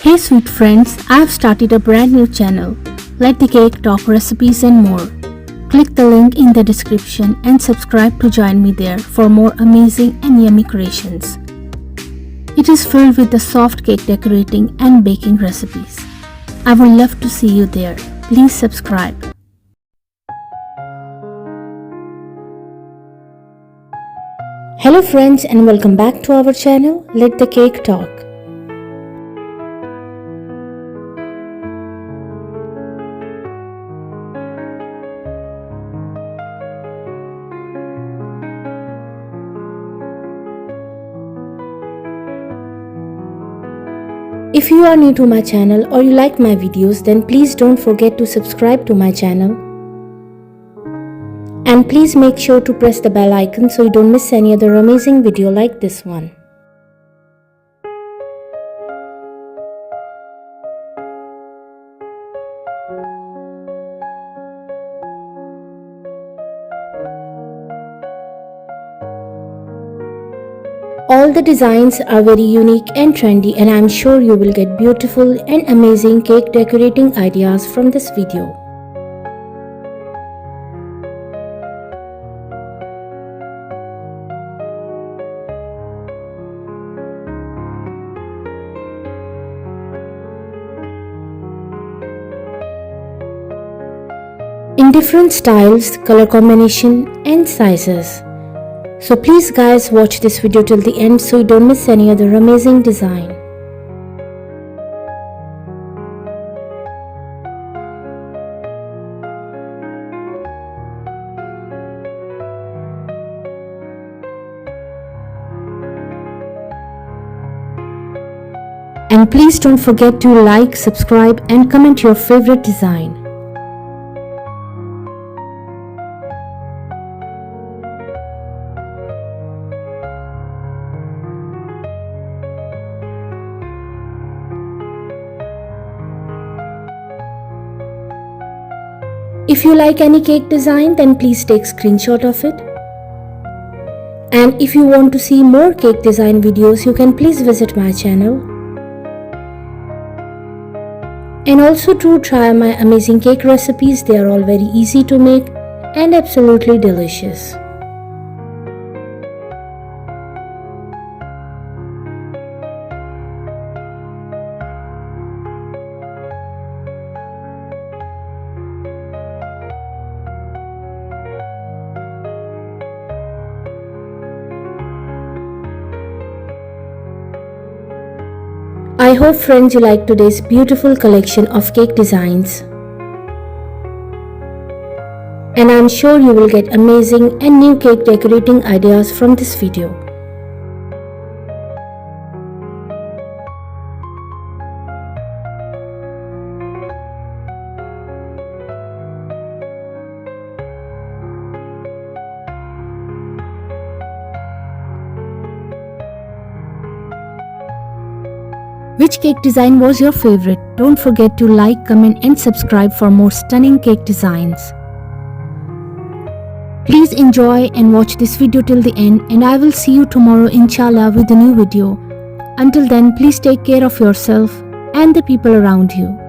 Hey sweet friends, I have started a brand new channel. Let the Cake Talk recipes and more. Click the link in the description and subscribe to join me there for more amazing and yummy creations. It is filled with the soft cake decorating and baking recipes. I would love to see you there. Please subscribe. Hello friends and welcome back to our channel, Let the Cake Talk. If you are new to my channel or you like my videos, then please don't forget to subscribe to my channel. And please make sure to press the bell icon so you don't miss any other amazing video like this one. All the designs are very unique and trendy, and I'm sure you will get beautiful and amazing cake decorating ideas from this video. In different styles, color combination and sizes. So please guys, watch this video till the end so you don't miss any other amazing design. And please don't forget to like, subscribe and comment your favorite design. If you like any cake design, then please take screenshot of it. And if you want to see more cake design videos, you can please visit my channel. And also to try my amazing cake recipes. They are all very easy to make and absolutely delicious. I hope friends you like today's beautiful collection of cake designs. And I'm sure you will get amazing and new cake decorating ideas from this video. Which cake design was your favorite? Don't forget to like, comment and subscribe for more stunning cake designs. Please enjoy and watch this video till the end, and I will see you tomorrow inshallah with a new video. Until then, please take care of yourself and the people around you.